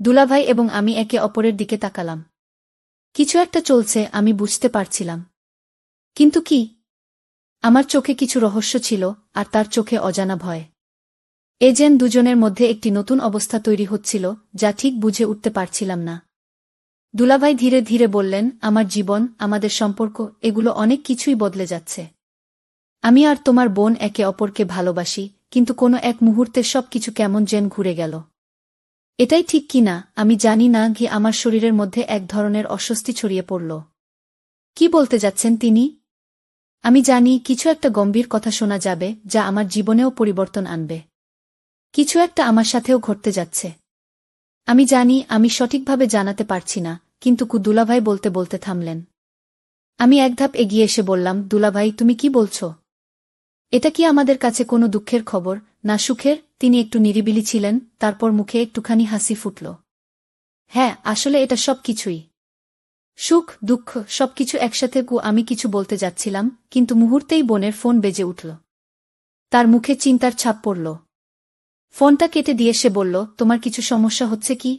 দুলাভাই এবং আমি একে অপরের দিকে তাকালাম। কিছু একটা চলছে, আমি বুঝতে পারছিলাম। কিন্তু কি? আমার চোখে কিছু রহস্য ছিল, আর তার চোখে অজানা ভয়। এ যেন দুজনের মধ্যে একটি নতুন অবস্থা তৈরি হচ্ছিল, যা ঠিক বুঝে উঠতে পারছিলাম না। দুলাভাই ধীরে ধীরে বললেন, আমার জীবন, আমাদের সম্পর্ক, এগুলো অনেক কিছুই বদলে যাচ্ছে। আমি আর তোমার বোন একে অপরকে ভালোবাসি, কিন্তু কোনো এক মুহূর্তে সবকিছু কেমন যেন ঘুরে গেল। এটাই ঠিক কিনা আমি জানি না, আমার শরীরের মধ্যে এক ধরনের অস্বস্তি ছড়িয়ে পড়ল। কি বলতে যাচ্ছেন তিনি? আমি জানি কিছু একটা গম্ভীর কথা শোনা যাবে, যা আমার জীবনেও পরিবর্তন আনবে। কিছু একটা আমার সাথেও ঘটতে যাচ্ছে। আমি জানি, আমি সঠিকভাবে জানাতে পারছি না, কিন্তু দুলাভাই বলতে বলতে থামলেন। আমি এক ধাপ এগিয়ে এসে বললাম, দুলাভাই, তুমি কি বলছো? এটা কি আমাদের কাছে কোনো দুঃখের খবর, না সুখের? তিনি একটু নিরিবিলি ছিলেন, তারপর মুখে একটুখানি হাসি ফুটল। হ্যাঁ, আসলে এটা সব কিছুই। সুখ, দুঃখ, সবকিছু একসাথে। আমি কিছু বলতে যাচ্ছিলাম, কিন্তু মুহূর্তেই বোনের ফোন বেজে উঠল। তার মুখে চিন্তার ছাপ পড়ল। ফোনটা কেটে দিয়ে সে বলল, তোমার কিছু সমস্যা হচ্ছে কি?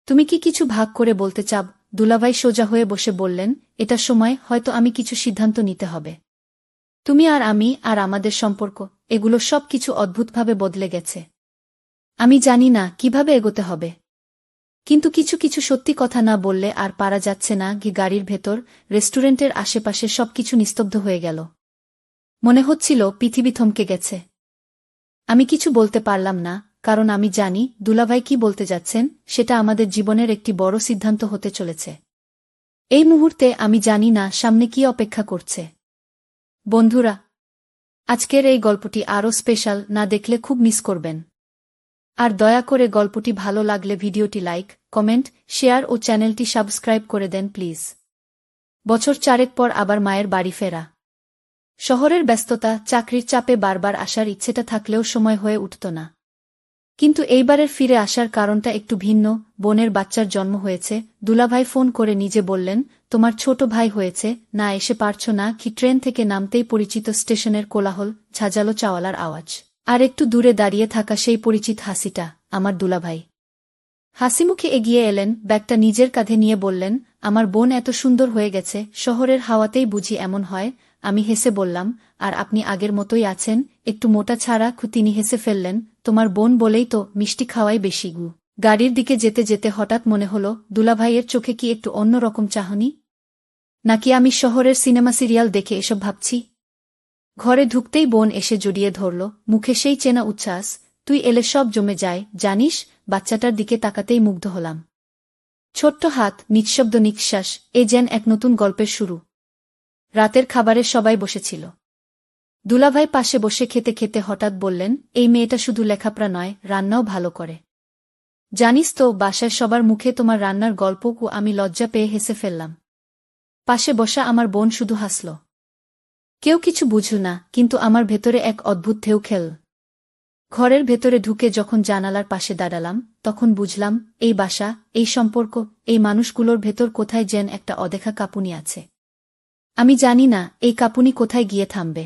তুমি কি কিছু ভাগ করে বলতে চাও? দুলাভাই সোজা হয়ে বসে বললেন, এটা সময়, হয়তো আমি কিছু সিদ্ধান্ত নিতে হবে। তুমি আর আমি, আর আমাদের সম্পর্ক, এগুলো সব কিছু অদ্ভুতভাবে বদলে গেছে। আমি জানি না কিভাবে এগোতে হবে। কিন্তু কিছু কিছু সত্যি কথা না বললে আর পারা যাচ্ছে না। গাড়ির ভেতর, রেস্টুরেন্টের আশেপাশে সবকিছু নিস্তব্ধ হয়ে গেল। মনে হচ্ছিল পৃথিবী থমকে গেছে। আমি কিছু বলতে পারলাম না, কারণ আমি জানি দুলাভাই কি বলতে যাচ্ছেন, সেটা আমাদের জীবনের একটি বড় সিদ্ধান্ত হতে চলেছে। এই মুহূর্তে আমি জানি না সামনে কি অপেক্ষা করছে। বন্ধুরা, আজকের এই গল্পটি আরও স্পেশাল, না দেখলে খুব মিস করবেন। আর দয়া করে গল্পটি ভালো লাগলে ভিডিওটি লাইক, কমেন্ট, শেয়ার ও চ্যানেলটি সাবস্ক্রাইব করে দেন প্লিজ। বছর 4 পর আবার মায়ের বাড়ি ফেরা। শহরের ব্যস্ততা, চাকরির চাপে বারবার আসার ইচ্ছেটা থাকলেও সময় হয়ে উঠত না। কিন্তু এইবারের ফিরে আসার কারণটা একটু ভিন্ন। বোনের বাচ্চার জন্ম হয়েছে। দুলাভাই ফোন করে নিজে বললেন, তোমার ছোট ভাই হয়েছে, না এসে পারছ না কি? ট্রেন থেকে নামতেই পরিচিত স্টেশনের কোলাহল, ঝাঁঝালো চাওয়ালার আওয়াজ, আর একটু দূরে দাঁড়িয়ে থাকা সেই পরিচিত হাসিটা, আমার দুলাভাই। হাসিমুখে এগিয়ে এলেন, ব্যাগটা নিজের কাঁধে নিয়ে বললেন, আমার বোন এত সুন্দর হয়ে গেছে, শহরের হাওয়াতেই বুঝি এমন হয়। আমি হেসে বললাম, আর আপনি আগের মতোই আছেন, একটু মোটা ছাড়া। তিনি হেসে ফেললেন, তোমার বোন বলেই তো, মিষ্টি খাওয়াই বেশি গু। গাড়ির দিকে যেতে যেতে হঠাৎ মনে হল, দুলাভাইয়ের চোখে কি একটু অন্য রকম চাহনি? নাকি আমি শহরের সিনেমা সিরিয়াল দেখে এসব ভাবছি? ঘরে ঢুকতেই বোন এসে জড়িয়ে ধরল, মুখে সেই চেনা উচ্ছ্বাস, তুই এলে সব জমে যায় জানিস। বাচ্চাটার দিকে তাকাতেই মুগ্ধ হলাম। ছোট্ট হাত, নিঃশব্দ নিঃশ্বাস, এ যেন এক নতুন গল্পের শুরু। রাতের খাবারে সবাই বসেছিল। দুলাভাই পাশে বসে খেতে খেতে হঠাৎ বললেন, এই মেয়েটা শুধু লেখাপড়া নয়, রান্নাও ভালো করে। জানিস তো, বাসায় সবার মুখে তোমার রান্নার গল্প। আমি লজ্জা পেয়ে হেসে ফেললাম। পাশে বসা আমার বোন শুধু হাসল। কেউ কিছু বুঝল না, কিন্তু আমার ভেতরে এক অদ্ভুত ঢেউ খেল। ঘরের ভেতরে ঢুকে যখন জানালার পাশে দাঁড়ালাম, তখন বুঝলাম, এই বাসা, এই সম্পর্ক, এই মানুষগুলোর ভেতর কোথায় যেন একটা অদেখা কাঁপুনি আছে। আমি জানি না এই কাঁপুনি কোথায় গিয়ে থামবে।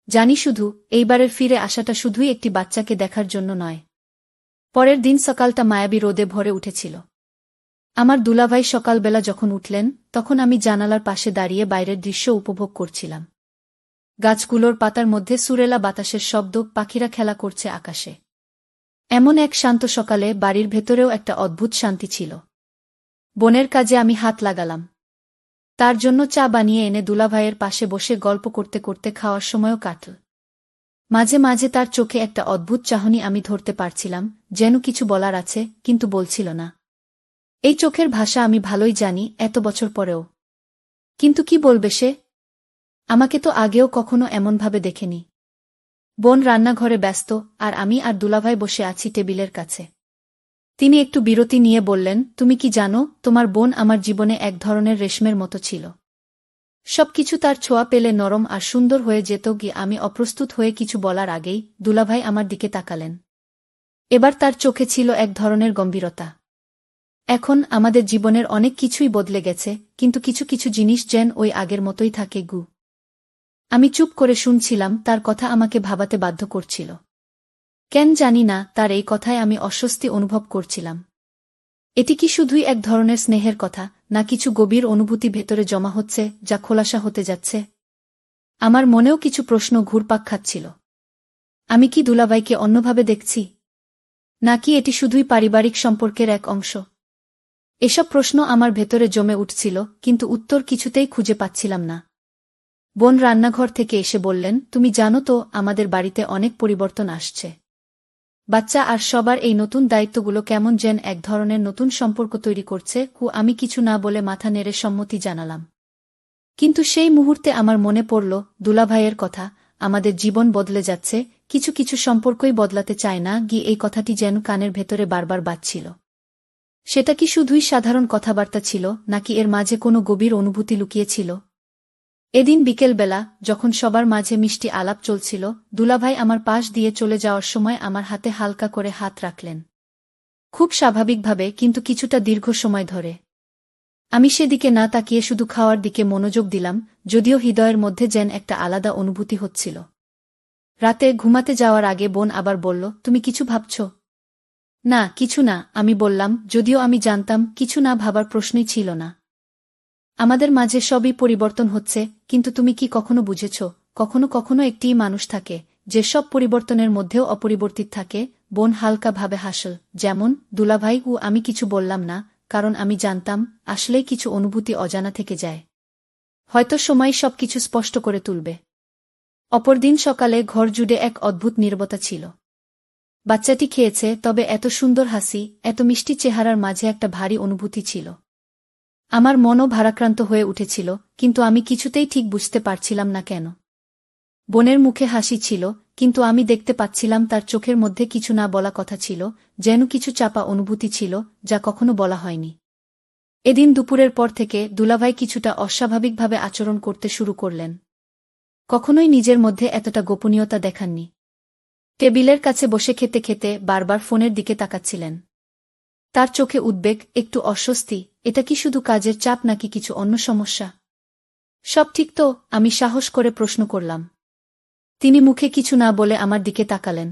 জানি শুধু, এইবারের ফিরে আসাটা শুধুই একটি বাচ্চাকে দেখার জন্য নয়। পরের দিন সকালটা মায়াবী রোদে ভরে উঠেছিল। আমার দুলাভাই সকালবেলা যখন উঠলেন, তখন আমি জানালার পাশে দাঁড়িয়ে বাইরের দৃশ্য উপভোগ করছিলাম। গাছগুলোর পাতার মধ্যে সুরেলা বাতাসের শব্দ, পাখিরা খেলা করছে আকাশে। এমন এক শান্ত সকালে বাড়ির ভেতরেও একটা অদ্ভুত শান্তি ছিল। বোনের কাজে আমি হাত লাগালাম। তার জন্য চা বানিয়ে এনে দুলাভাইয়ের পাশে বসে গল্প করতে করতে খাওয়ার সময়ও কাটল। মাঝে মাঝে তার চোখে একটা অদ্ভুত চাহনি আমি ধরতে পারছিলাম, যেন কিছু বলার আছে, কিন্তু বলছিল না। এই চোখের ভাষা আমি ভালোই জানি, এত বছর পরেও। কিন্তু কি বলবে সে? আমাকে তো আগেও কখনো এমনভাবে দেখেনি। বোন রান্নাঘরে ব্যস্ত, আর আমি আর দুলাভাই বসে আছি টেবিলের কাছে। তিনি একটু বিরতি নিয়ে বললেন, তুমি কি জানো, তোমার বোন আমার জীবনে এক ধরনের রেশমের মতো ছিল। সবকিছু তার ছোঁয়া পেলে নরম আর সুন্দর হয়ে যেত। আমি অপ্রস্তুত হয়ে কিছু বলার আগেই দুলাভাই আমার দিকে তাকালেন। এবার তার চোখে ছিল এক ধরনের গম্ভীরতা। এখন আমাদের জীবনের অনেক কিছুই বদলে গেছে, কিন্তু কিছু কিছু জিনিস যেন ওই আগের মতোই থাকে গু। আমি চুপ করে শুনছিলাম, তার কথা আমাকে ভাবাতে বাধ্য করছিল। কেন জানি না, তার এই কথায় আমি অস্বস্তি অনুভব করছিলাম। এটি কি শুধুই এক ধরনের স্নেহের কথা, না কিছু গভীর অনুভূতি ভেতরে জমা হচ্ছে যা খোলাসা হতে যাচ্ছে? আমার মনেও কিছু প্রশ্ন ঘুরপাক খাচ্ছিল। আমি কি দুলাভাইকে অন্যভাবে দেখছি, নাকি এটি শুধুই পারিবারিক সম্পর্কের এক অংশ? এসব প্রশ্ন আমার ভেতরে জমে উঠছিল, কিন্তু উত্তর কিছুতেই খুঁজে পাচ্ছিলাম না। বোন রান্নাঘর থেকে এসে বললেন, তুমি জানো তো আমাদের বাড়িতে অনেক পরিবর্তন আসছে। বাচ্চা আর সবার এই নতুন দায়িত্বগুলো কেমন যেন এক ধরনের নতুন সম্পর্ক তৈরি করছে। আমি কিছু না বলে মাথা নেড়ে সম্মতি জানালাম। কিন্তু সেই মুহূর্তে আমার মনে পড়ল দুলাভাইয়ের কথা, আমাদের জীবন বদলে যাচ্ছে, কিছু কিছু সম্পর্কই বদলাতে চায় না এই কথাটি যেন কানের ভেতরে বারবার বাজছিল। সেটা কি শুধুই সাধারণ কথাবার্তা ছিল, নাকি এর মাঝে কোনো গভীর অনুভূতি লুকিয়েছিল? এদিন বিকেলবেলা যখন সবার মাঝে মিষ্টি আলাপ চলছিল, দুলাভাই আমার পাশ দিয়ে চলে যাওয়ার সময় আমার হাতে হালকা করে হাত রাখলেন। খুব স্বাভাবিকভাবে, কিন্তু কিছুটা দীর্ঘ সময় ধরে। আমি সেদিকে না তাকিয়ে শুধু খাওয়ার দিকে মনোযোগ দিলাম, যদিও হৃদয়ের মধ্যে যেন একটা আলাদা অনুভূতি হচ্ছিল। রাতে ঘুমাতে যাওয়ার আগে বোন আবার বলল, তুমি কিছু ভাবছ? না, কিছু না, আমি বললাম, যদিও আমি জানতাম কিছু না ভাবার প্রশ্নই ছিল না। আমাদের মাঝে সবই পরিবর্তন হচ্ছে, কিন্তু তুমি কি কখনো বুঝেছ, কখনো কখনো একটিই মানুষ থাকে, যে সব পরিবর্তনের মধ্যেও অপরিবর্তিত থাকে? বোন হালকাভাবে হাসল। যেমন দুলাভাই। আমি কিছু বললাম না, কারণ আমি জানতাম আসলেই কিছু অনুভূতি অজানা থেকে যায়। হয়তো সময় সবকিছু স্পষ্ট করে তুলবে। অপরদিন সকালে ঘর জুড়ে এক অদ্ভুত নীরবতা ছিল। বাচ্চাটি খেয়েছে, তবে এত সুন্দর হাসি, এত মিষ্টি চেহারার মাঝে একটা ভারী অনুভূতি ছিল। আমার মনও ভারাক্রান্ত হয়ে উঠেছিল, কিন্তু আমি কিছুতেই ঠিক বুঝতে পারছিলাম না কেন। বোনের মুখে হাসি ছিল, কিন্তু আমি দেখতে পাচ্ছিলাম তার চোখের মধ্যে কিছু না বলা কথা ছিল, যেন কিছু চাপা অনুভূতি ছিল, যা কখনো বলা হয়নি। এদিন দুপুরের পর থেকে দুলাভাই কিছুটা অস্বাভাবিকভাবে আচরণ করতে শুরু করলেন। কখনোই নিজের মধ্যে এতটা গোপনীয়তা দেখাননি। টেবিলের কাছে বসে খেতে খেতে বারবার ফোনের দিকে তাকাচ্ছিলেন। তার চোখে উদ্বেগ, একটু অস্বস্তি। এটা কি শুধু কাজের চাপ নাকি কিছু অন্য সমস্যা? সব ঠিক তো? আমি সাহস করে প্রশ্ন করলাম। তিনি মুখে কিছু না বলে আমার দিকে তাকালেন।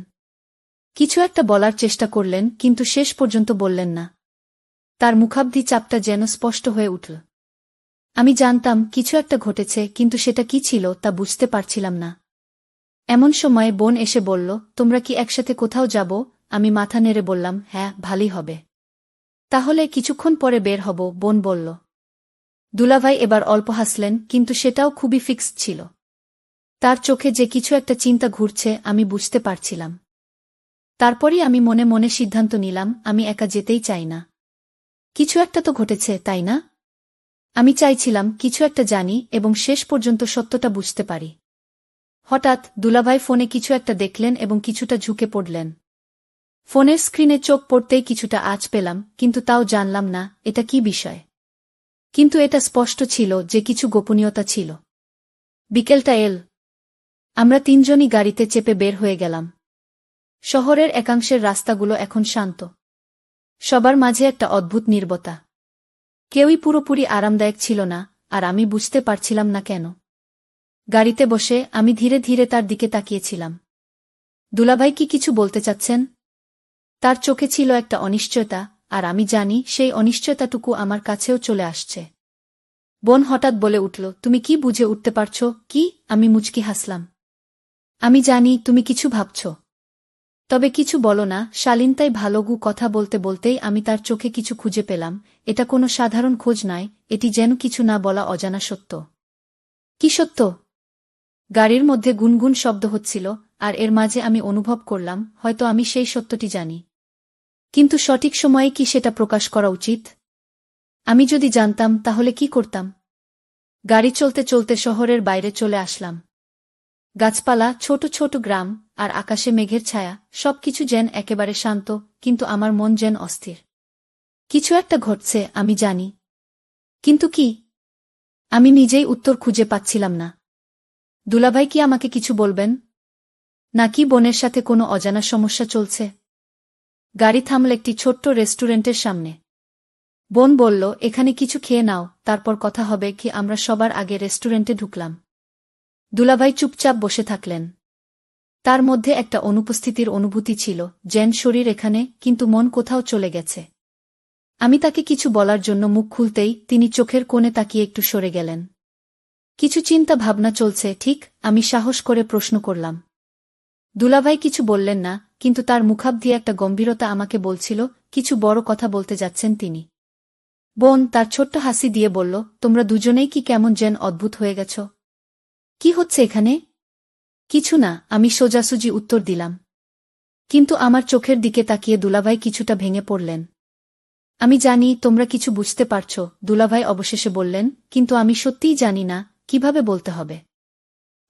কিছু একটা বলার চেষ্টা করলেন, কিন্তু শেষ পর্যন্ত বললেন না। তার মুখাবধি চাপটা যেন স্পষ্ট হয়ে উঠল। আমি জানতাম কিছু একটা ঘটেছে, কিন্তু সেটা কি ছিল তা বুঝতে পারছিলাম না। এমন সময় বোন এসে বলল, তোমরা কি একসাথে কোথাও যাব? আমি মাথা নেড়ে বললাম, হ্যাঁ, ভালোই হবে। তাহলে কিছুক্ষণ পরে বের হব, বোন বলল। দুলাভাই এবার অল্প হাসলেন, কিন্তু সেটাও খুবই ফিক্সড ছিল। তার চোখে যে কিছু একটা চিন্তা ঘুরছে আমি বুঝতে পারছিলাম। তারপরই আমি মনে মনে সিদ্ধান্ত নিলাম, আমি একা যেতেই চাই না। কিছু একটা তো ঘটেছে, তাই না? আমি চাইছিলাম কিছু একটা জানি এবং শেষ পর্যন্ত সত্যটা বুঝতে পারি। হঠাৎ দুলাভাই ফোনে কিছু একটা দেখলেন এবং কিছুটা ঝুঁকে পড়লেন। ফোনের স্ক্রিনে চোখ পড়তেই কিছুটা আঁচ পেলাম, কিন্তু তাও জানলাম না এটা কি বিষয়। কিন্তু এটা স্পষ্ট ছিল যে কিছু গোপনীয়তা ছিল। বিকেলটা এল। আমরা তিনজনই গাড়িতে চেপে বের হয়ে গেলাম। শহরের একাংশের রাস্তাগুলো এখন শান্ত। সবার মাঝে একটা অদ্ভুত নীরবতা। কেউই পুরোপুরি আরামদায়ক ছিল না, আর আমি বুঝতে পারছিলাম না কেন। গাড়িতে বসে আমি ধীরে ধীরে তার দিকে তাকিয়েছিলাম। দুলাভাই কি কিছু বলতে চাচ্ছেন? তার চোখে ছিল একটা অনিশ্চয়তা, আর আমি জানি সেই অনিশ্চয়তাটুকু আমার কাছেও চলে আসছে। বোন হঠাৎ বলে উঠল, তুমি কি বুঝে উঠতে পারছ কি? আমি মুচকি হাসলাম। আমি জানি তুমি কিছু ভাবছ, তবে কিছু বলো না। শালীনতাই ভালো। কথা বলতে বলতেই আমি তার চোখে কিছু খুঁজে পেলাম। এটা কোনো সাধারণ খোঁজ নয়, এটি যেন কিছু না বলা অজানা সত্য। কি সত্য? গাড়ির মধ্যে গুনগুন শব্দ হচ্ছিল, আর এর মাঝে আমি অনুভব করলাম হয়তো আমি সেই সত্যটি জানি। কিন্তু সঠিক সময়ে কি সেটা প্রকাশ করা উচিত? আমি যদি জানতাম তাহলে কি করতাম? গাড়ি চলতে চলতে শহরের বাইরে চলে আসলাম। গাছপালা, ছোট ছোট গ্রাম, আর আকাশে মেঘের ছায়া, সবকিছু যেন একেবারে শান্ত, কিন্তু আমার মন যেন অস্থির। কিছু একটা ঘটছে, আমি জানি। কিন্তু কি? আমি নিজেই উত্তর খুঁজে পাচ্ছিলাম না। দুলাভাই কি আমাকে কিছু বলবেন? নাকি বোনের সাথে কোনো অজানা সমস্যা চলছে? গাড়ি থামল একটি ছোট্ট রেস্টুরেন্টের সামনে। বোন বলল, এখানে কিছু খেয়ে নাও, তারপর কথা হবে কি। আমরা সবার আগে রেস্টুরেন্টে ঢুকলাম। দুলাভাই চুপচাপ বসে থাকলেন। তার মধ্যে একটা অনুপস্থিতির অনুভূতি ছিল, যেন শরীর এখানে, কিন্তু মন কোথাও চলে গেছে। আমি তাকে কিছু বলার জন্য মুখ খুলতেই তিনি চোখের কোণে তাকিয়ে একটু সরে গেলেন। কিছু চিন্তা ভাবনা চলছে ঠিক? আমি সাহস করে প্রশ্ন করলাম। দুলাভাই কিছু বললেন না, কিন্তু তার মুখাব দিয়ে একটা গম্ভীরতা আমাকে বলছিল কিছু বড় কথা বলতে যাচ্ছেন তিনি। বোন তার ছোট্ট হাসি দিয়ে বলল, তোমরা দুজনেই কি কেমন যেন অদ্ভুত হয়ে গেছ? কি হচ্ছে এখানে? কিছু না, আমি সোজাসুজি উত্তর দিলাম। কিন্তু আমার চোখের দিকে তাকিয়ে দুলাভাই কিছুটা ভেঙে পড়লেন। আমি জানি তোমরা কিছু বুঝতে পারছ, দুলাভাই অবশেষে বললেন, কিন্তু আমি সত্যিই জানি না কিভাবে বলতে হবে।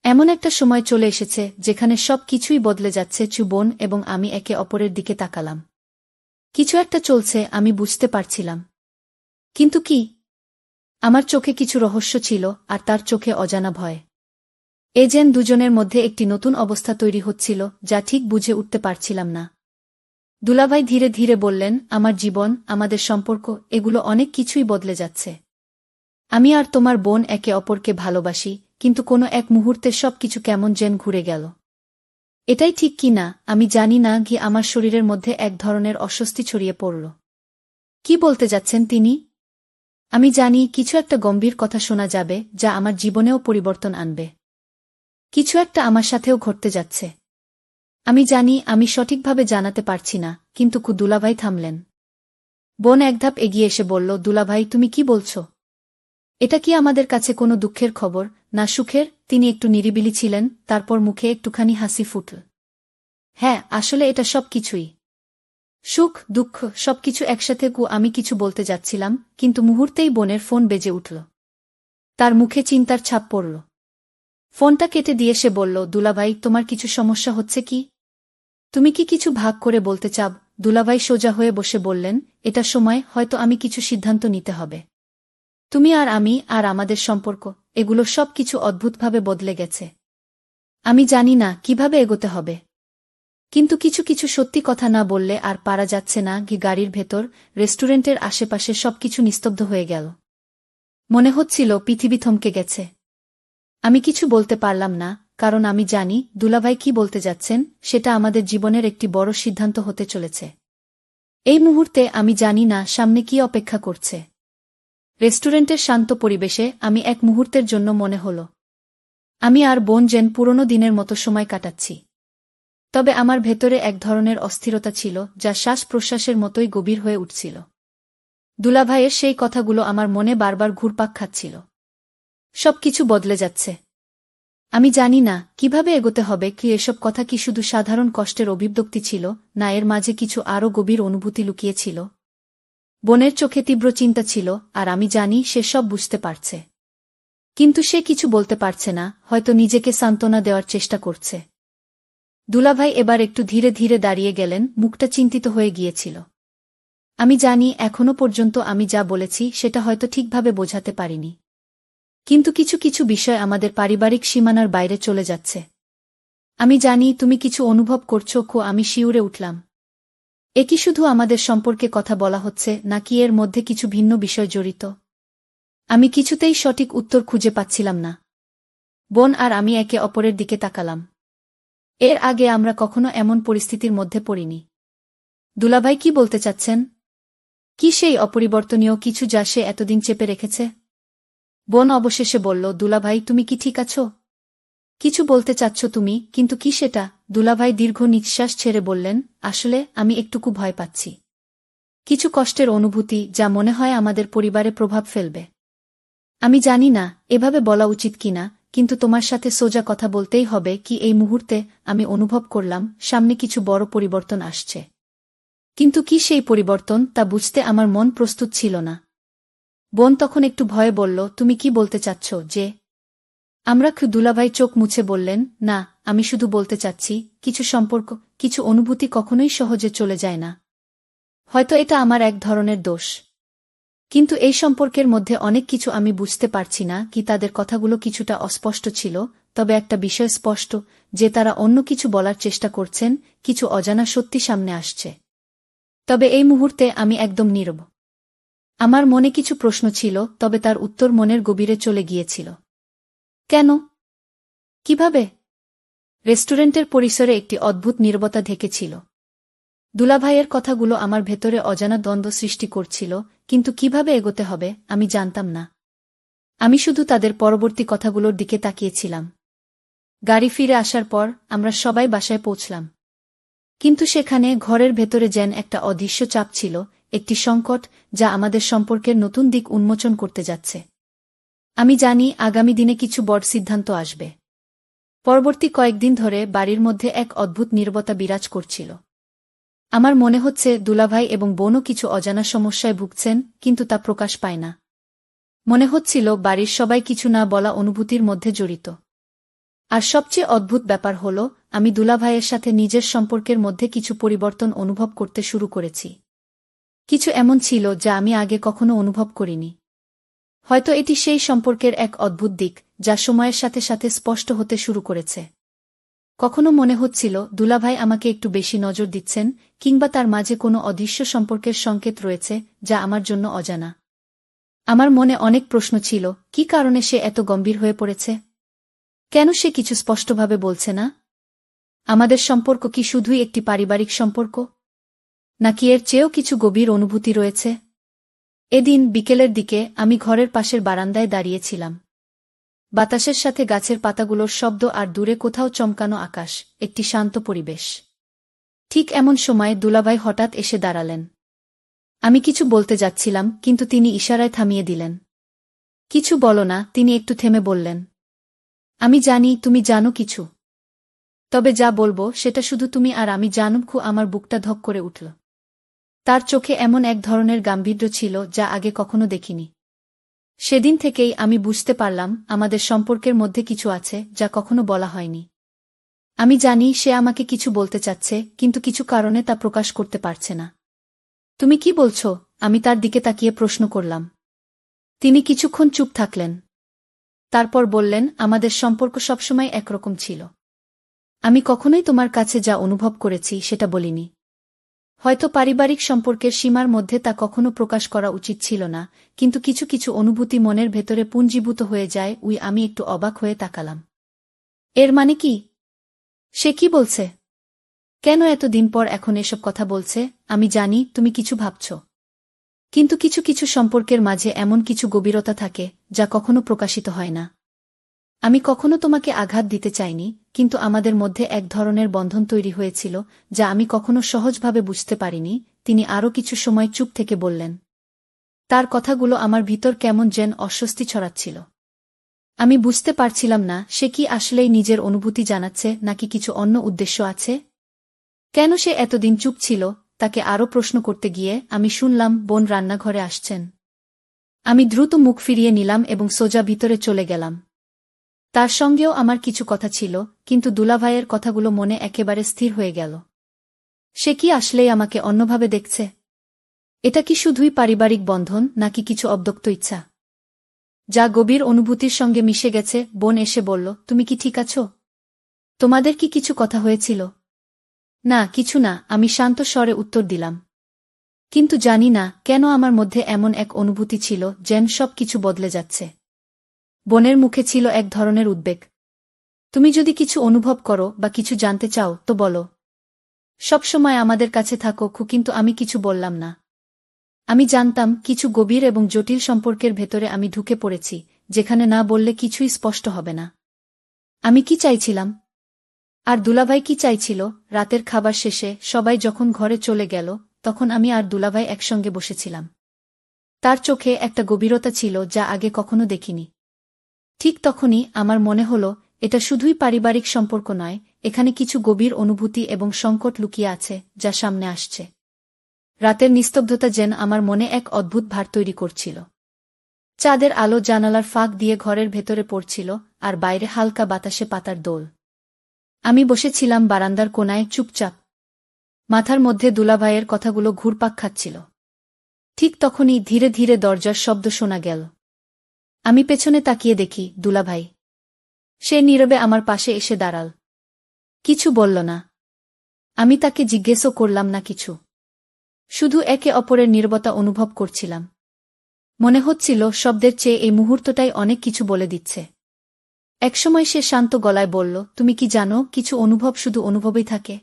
এমন একটা সময় চলে এসেছে যেখানে সব কিছুই বদলে যাচ্ছে। বোন এবং আমি একে অপরের দিকে তাকালাম। কিছু একটা চলছে, আমি বুঝতে পারছিলাম। কিন্তু কি? আমার চোখে কিছু রহস্য ছিল, আর তার চোখে অজানা ভয়। এ যেন দুজনের মধ্যে একটি নতুন অবস্থা তৈরি হচ্ছিল, যা ঠিক বুঝে উঠতে পারছিলাম না। দুলাভাই ধীরে ধীরে বললেন, আমার জীবন, আমাদের সম্পর্ক, এগুলো অনেক কিছুই বদলে যাচ্ছে। আমি আর তোমার বোন একে অপরকে ভালোবাসি, কিন্তু কোনো এক মুহূর্তে সবকিছু কেমন যেন ঘুরে গেল। এটাই ঠিক কি না আমি জানি না, আমার শরীরের মধ্যে এক ধরনের অস্বস্তি ছড়িয়ে পড়ল। কি বলতে যাচ্ছেন তিনি? আমি জানি কিছু একটা গম্ভীর কথা শোনা যাবে, যা আমার জীবনেও পরিবর্তন আনবে। কিছু একটা আমার সাথেও ঘটতে যাচ্ছে। আমি জানি আমি সঠিকভাবে জানাতে পারছি না, কিন্তু দুলাভাই থামলেন। বোন এক ধাপ এগিয়ে এসে বলল, দুলাভাই তুমি কি বলছ? এটা কি আমাদের কাছে কোনো দুঃখের খবর, না সুখের? তিনি একটু নিরিবিলি ছিলেন, তারপর মুখে একটুখানি হাসি ফুটল। হ্যাঁ, আসলে এটা সব কিছুই। সুখ, দুঃখ, সবকিছু একসাথে। আমি কিছু বলতে যাচ্ছিলাম, কিন্তু মুহূর্তেই বোনের ফোন বেজে উঠল। তার মুখে চিন্তার ছাপ পড়ল। ফোনটা কেটে দিয়ে সে বলল, দুলাভাই তোমার কিছু সমস্যা হচ্ছে কি? তুমি কি কিছু ভাগ করে বলতে চাও? দুলাভাই সোজা হয়ে বসে বললেন, এটা সময়, হয়তো আমি কিছু সিদ্ধান্ত নিতে হবে। তুমি আর আমি, আর আমাদের সম্পর্ক, এগুলো সব কিছু অদ্ভুতভাবে বদলে গেছে। আমি জানি না কিভাবে এগোতে হবে। কিন্তু কিছু কিছু সত্যি কথা না বললে আর পারা যাচ্ছে না। গাড়ির ভেতর, রেস্টুরেন্টের আশেপাশে সবকিছু নিস্তব্ধ হয়ে গেল। মনে হচ্ছিল পৃথিবী থমকে গেছে। আমি কিছু বলতে পারলাম না, কারণ আমি জানি দুলাভাই কি বলতে যাচ্ছেন সেটা আমাদের জীবনের একটি বড় সিদ্ধান্ত হতে চলেছে। এই মুহূর্তে আমি জানি না সামনে কি অপেক্ষা করছে। রেস্টুরেন্টের শান্ত পরিবেশে আমি এক মুহূর্তের জন্য মনে হল আমি আর বোন যেন পুরনো দিনের মতো সময় কাটাচ্ছি। তবে আমার ভেতরে এক ধরনের অস্থিরতা ছিল, যা শ্বাস প্রশ্বাসের মতোই গভীর হয়ে উঠছিল। দুলাভাইয়ের সেই কথাগুলো আমার মনে বারবার ঘুরপাক খাচ্ছিল। সবকিছু বদলে যাচ্ছে। আমি জানি না কিভাবে এগোতে হবে। কি এসব কথা কি শুধু সাধারণ কষ্টের অভিব্যক্তি ছিল, না এর মাঝে কিছু আরও গভীর অনুভূতি লুকিয়েছিল? বোনের চোখে তীব্র চিন্তা ছিল, আর আমি জানি সে সব বুঝতে পারছে। কিন্তু সে কিছু বলতে পারছে না, হয়তো নিজেকে সান্ত্বনা দেওয়ার চেষ্টা করছে। দুলাভাই এবার একটু ধীরে ধীরে দাঁড়িয়ে গেলেন, মুখটা চিন্তিত হয়ে গিয়েছিল। আমি জানি এখনো পর্যন্ত আমি যা বলেছি সেটা হয়তো ঠিকভাবে বোঝাতে পারিনি। কিন্তু কিছু কিছু বিষয় আমাদের পারিবারিক সীমানার বাইরে চলে যাচ্ছে। আমি জানি তুমি কিছু অনুভব করছো। আমি শিউরে উঠলাম। এ কি শুধু আমাদের সম্পর্কে কথা বলা হচ্ছে, নাকি এর মধ্যে কিছু ভিন্ন বিষয় জড়িত? আমি কিছুতেই সঠিক উত্তর খুঁজে পাচ্ছিলাম না। বোন আর আমি একে অপরের দিকে তাকালাম। এর আগে আমরা কখনো এমন পরিস্থিতির মধ্যে পড়িনি। দুলাভাই কি বলতে চাচ্ছেন? কি সেই অপরিবর্তনীয় কিছু যা সে এতদিন চেপে রেখেছে? বোন অবশেষে বলল, দুলাভাই তুমি কি ঠিক আছো? কিছু বলতে চাচ্ছ তুমি, কিন্তু কি সেটা? দুলাভাই দীর্ঘ নিঃশ্বাস ছেড়ে বললেন, আসলে আমি একটুকু ভয় পাচ্ছি। কিছু কষ্টের অনুভূতি, যা মনে হয় আমাদের পরিবারে প্রভাব ফেলবে। আমি জানি না এভাবে বলা উচিত কিনা, কিন্তু তোমার সাথে সোজা কথা বলতেই হবে। কি এই মুহূর্তে আমি অনুভব করলাম সামনে কিছু বড় পরিবর্তন আসছে। কিন্তু কি সেই পরিবর্তন, তা বুঝতে আমার মন প্রস্তুত ছিল না। বোন তখন একটু ভয়ে বলল, তুমি কি বলতে চাচ্ছ যে আমরা? দুলাভাই চোখ মুছে বললেন, না, আমি শুধু বলতে চাচ্ছি কিছু সম্পর্ক, কিছু অনুভূতি কখনোই সহজে চলে যায় না। হয়তো এটা আমার এক ধরনের দোষ। কিন্তু এই সম্পর্কের মধ্যে অনেক কিছু আমি বুঝতে পারছি না। কি তাদের কথাগুলো কিছুটা অস্পষ্ট ছিল, তবে একটা বিষয় স্পষ্ট, যে তারা অন্য কিছু বলার চেষ্টা করছেন, কিছু অজানা সত্যি সামনে আসছে। তবে এই মুহূর্তে আমি একদম নীরব। আমার মনে কিছু প্রশ্ন ছিল, তবে তার উত্তর মনের গভীরে চলে গিয়েছিল। কেন? কিভাবে? রেস্টুরেন্টের পরিসরে একটি অদ্ভুত নীরবতা ঢেকেছিল। দুলাভাইয়ের কথাগুলো আমার ভেতরে অজানা দ্বন্দ্ব সৃষ্টি করছিল, কিন্তু কিভাবে এগোতে হবে আমি জানতাম না। আমি শুধু তাদের পরবর্তী কথাগুলোর দিকে তাকিয়েছিলাম। গাড়ি ফিরে আসার পর আমরা সবাই বাসায় পৌঁছলাম। কিন্তু সেখানে ঘরের ভেতরে যেন একটা অদৃশ্য চাপ ছিল, একটি সংকট যা আমাদের সম্পর্কের নতুন দিক উন্মোচন করতে যাচ্ছে। আমি জানি আগামী দিনে কিছু বড় সিদ্ধান্ত আসবে। পরবর্তী কয়েকদিন ধরে বাড়ির মধ্যে এক অদ্ভুত নীরবতা বিরাজ করছিল। আমার মনে হচ্ছে দুলাভাই এবং বোনও কিছু অজানা সমস্যায় ভুগছেন, কিন্তু তা প্রকাশ পায় না। মনে হচ্ছিল বাড়ির সবাই কিছু না বলা অনুভূতির মধ্যে জড়িত। আর সবচেয়ে অদ্ভুত ব্যাপার হল, আমি দুলাভাইয়ের সাথে নিজের সম্পর্কের মধ্যে কিছু পরিবর্তন অনুভব করতে শুরু করেছি। কিছু এমন ছিল যা আমি আগে কখনো অনুভব করিনি। হয়তো এটি সেই সম্পর্কের এক অদ্ভুত দিক, যা সময়ের সাথে সাথে স্পষ্ট হতে শুরু করেছে। কখনো মনে হচ্ছিল দুলাভাই আমাকে একটু বেশি নজর দিচ্ছেন, কিংবা তার মাঝে কোনো অদৃশ্য সম্পর্কের সংকেত রয়েছে যা আমার জন্য অজানা। আমার মনে অনেক প্রশ্ন ছিল, কী কারণে সে এত গম্ভীর হয়ে পড়েছে? কেন সে কিছু স্পষ্টভাবে বলছে না? আমাদের সম্পর্ক কি শুধুই একটি পারিবারিক সম্পর্ক, নাকি এর চেয়েও কিছু গভীর অনুভূতি রয়েছে? এদিন বিকেলের দিকে আমি ঘরের পাশের বারান্দায় দাঁড়িয়েছিলাম। বাতাসের সাথে গাছের পাতাগুলোর শব্দ আর দূরে কোথাও চমকানো আকাশ, একটি শান্ত পরিবেশ। ঠিক এমন সময় দুলাভাই হঠাৎ এসে দাঁড়ালেন। আমি কিছু বলতে যাচ্ছিলাম, কিন্তু তিনি ইশারায় থামিয়ে দিলেন। কিছু বলো না, তিনি একটু থেমে বললেন। আমি জানি তুমি জানো কিছু, তবে যা বলবো সেটা শুধু তুমি আর আমি জানুম। আমার বুকটা ধক করে উঠল। তার চোখে এমন এক ধরনের গাম্ভীর্য ছিল যা আগে কখনো দেখিনি। সেদিন থেকেই আমি বুঝতে পারলাম আমাদের সম্পর্কের মধ্যে কিছু আছে যা কখনো বলা হয়নি। আমি জানি সে আমাকে কিছু বলতে চাচ্ছে, কিন্তু কিছু কারণে তা প্রকাশ করতে পারছে না। তুমি কি বলছো? আমি তার দিকে তাকিয়ে প্রশ্ন করলাম। তিনি কিছুক্ষণ চুপ থাকলেন। তারপর বললেন, আমাদের সম্পর্ক সবসময় একরকম ছিল। আমি কখনোই তোমার কাছে যা অনুভব করেছি সেটা বলিনি। হয়তো পারিবারিক সম্পর্কের সীমার মধ্যে তা কখনো প্রকাশ করা উচিত ছিল না, কিন্তু কিছু কিছু অনুভূতি মনের ভেতরে পুঞ্জীভূত হয়ে যায়। আমি একটু অবাক হয়ে তাকালাম। এর মানে কি? সে কি বলছে? কেন এতদিন পর এখন এসব কথা বলছে? আমি জানি তুমি কিছু ভাবছ, কিন্তু কিছু কিছু সম্পর্কের মাঝে এমন কিছু গভীরতা থাকে যা কখনো প্রকাশিত হয় না। আমি কখনো তোমাকে আঘাত দিতে চাইনি, কিন্তু আমাদের মধ্যে এক ধরনের বন্ধন তৈরি হয়েছিল যা আমি কখনো সহজভাবে বুঝতে পারিনি। তিনি আরও কিছু সময় চুপ থেকে বললেন। তার কথাগুলো আমার ভিতর কেমন যেন অস্বস্তি ছড়াচ্ছিল। আমি বুঝতে পারছিলাম না সে কি আসলেই নিজের অনুভূতি জানাচ্ছে নাকি কিছু অন্য উদ্দেশ্য আছে। কেন সে এতদিন চুপ ছিল তাকে আরও প্রশ্ন করতে গিয়ে আমি শুনলাম বোন রান্নাঘরে আসছেন। আমি দ্রুত মুখ ফিরিয়ে নিলাম এবং সোজা ভিতরে চলে গেলাম। তার সঙ্গেও আমার কিছু কথা ছিল, কিন্তু দুলাভাইয়ের কথাগুলো মনে একেবারে স্থির হয়ে গেল। সে কি আসলেই আমাকে অন্যভাবে দেখছে? এটা কি শুধুই পারিবারিক বন্ধন, নাকি কিছু অব্যক্ত ইচ্ছা যা গভীর অনুভূতির সঙ্গে মিশে গেছে? বোন এসে বলল, তুমি কি ঠিক আছো? তোমাদের কি কিছু কথা হয়েছিল? না, কিছু না, আমি শান্ত স্বরে উত্তর দিলাম। কিন্তু জানি না কেন আমার মধ্যে এমন এক অনুভূতি ছিল যেন সব কিছু বদলে যাচ্ছে। বোনের মুখে ছিল এক ধরনের উদ্বেগ। তুমি যদি কিছু অনুভব করো বা কিছু জানতে চাও তো বলো। সবসময় আমাদের কাছে থাকো। কিন্তু আমি কিছু বললাম না। আমি জানতাম কিছু গভীর এবং জটিল সম্পর্কের ভেতরে আমি ঢুকে পড়েছি, যেখানে না বললে কিছুই স্পষ্ট হবে না। আমি কি চাইছিলাম, আর দুলাভাই কি চাইছিল? রাতের খাবার শেষে সবাই যখন ঘরে চলে গেল, তখন আমি আর দুলাভাই একসঙ্গে বসেছিলাম। তার চোখে একটা গভীরতা ছিল যা আগে কখনো দেখিনি। ঠিক তখনই আমার মনে হলো, এটা শুধুই পারিবারিক সম্পর্ক নয়, এখানে কিছু গভীর অনুভূতি এবং সংকট লুকিয়ে আছে যা সামনে আসছে। রাতের নিস্তব্ধতা যেন আমার মনে এক অদ্ভুত ভার তৈরি করছিল। চাঁদের আলো জানালার ফাঁক দিয়ে ঘরের ভেতরে পড়ছিল, আর বাইরে হালকা বাতাসে পাতার দোল। আমি বসেছিলাম বারান্দার কোনায় চুপচাপ। মাথার মধ্যে দুলাভাইয়ের কথাগুলো ঘুরপাক খাচ্ছিল। ঠিক তখনই ধীরে ধীরে দরজার শব্দ শোনা গেল। আমি পেছনে তাকিয়ে দেখি দুলাভাই। সে নীরবে আমার পাশে এসে দাঁড়াল। কিছু বলল না। আমি তাকে জিজ্ঞেসও করলাম না কিছু। শুধু একে অপরের নীরবতা অনুভব করছিলাম। মনে হচ্ছিল শব্দের চেয়ে এই মুহূর্তটাই অনেক কিছু বলে দিচ্ছে। একসময় সে শান্ত গলায় বলল, তুমি কি জানো, কিছু অনুভব শুধু অনুভবই থাকে।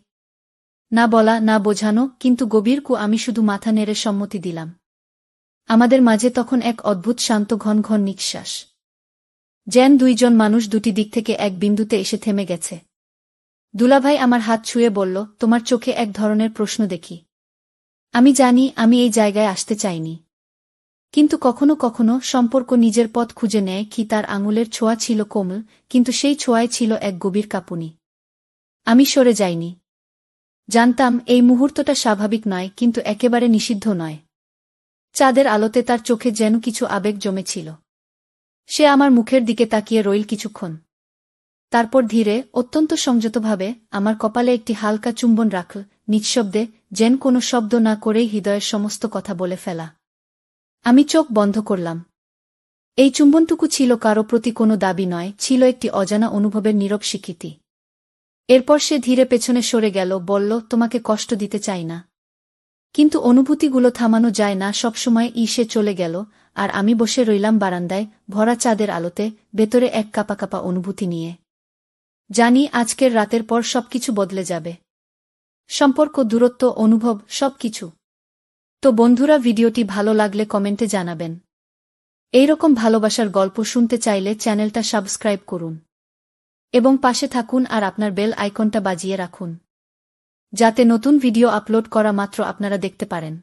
না বলা, না বোঝানো, কিন্তু গভীর আমি শুধু মাথা নেড়ে সম্মতি দিলাম। আমাদের মাঝে তখন এক অদ্ভুত শান্ত ঘন ঘন নিঃশ্বাস। যেন দুইজন মানুষ দুটি দিক থেকে এক বিন্দুতে এসে থেমে গেছে। দুলাভাই আমার হাত ছুঁয়ে বলল, তোমার চোখে এক ধরনের প্রশ্ন দেখি। আমি জানি আমি এই জায়গায় আসতে চাইনি। কিন্তু কখনো কখনো সম্পর্ক নিজের পথ খুঁজে নেয় কি। তার আঙুলের ছোঁয়া ছিল কোমল, কিন্তু সেই ছোঁয়ায় ছিল এক গভীর কাঁপুনি। আমি সরে যাইনি। জানতাম এই মুহূর্তটা স্বাভাবিক নয়, কিন্তু একেবারে নিষিদ্ধ নয়। চাঁদের আলোতে তার চোখে যেন কিছু আবেগ জমেছিল। সে আমার মুখের দিকে তাকিয়ে রইল কিছুক্ষণ। তারপর ধীরে, অত্যন্ত সংযতভাবে আমার কপালে একটি হালকা চুম্বন রাখল, নিঃশব্দে, যেন কোনো শব্দ না করেই হৃদয়ের সমস্ত কথা বলে ফেলা। আমি চোখ বন্ধ করলাম। এই চুম্বনটুকু ছিল কারো প্রতি কোনো দাবি নয়, ছিল একটি অজানা অনুভবের নীরব স্বীকৃতি। এরপর সে ধীরে পেছনে সরে গেল, বলল, তোমাকে কষ্ট দিতে চাই না। কিন্তু অনুভূতিগুলো থামানো যায় না, সবসময় সে চলে গেল, আর আমি বসে রইলাম বারান্দায়, ভরা চাঁদের আলোতে, ভেতরে এক কাঁপা কাঁপা অনুভূতি নিয়ে। জানি আজকের রাতের পর সবকিছু বদলে যাবে। সম্পর্ক, দূরত্ব, অনুভব, সবকিছু। তো বন্ধুরা, ভিডিওটি ভালো লাগলে কমেন্টে জানাবেন। এইরকম ভালোবাসার গল্প শুনতে চাইলে চ্যানেলটা সাবস্ক্রাইব করুন এবং পাশে থাকুন আর আপনার বেল আইকনটা বাজিয়ে রাখুন, যাতে নতুন ভিডিও আপলোড করা মাত্র আপনারা দেখতে পারেন।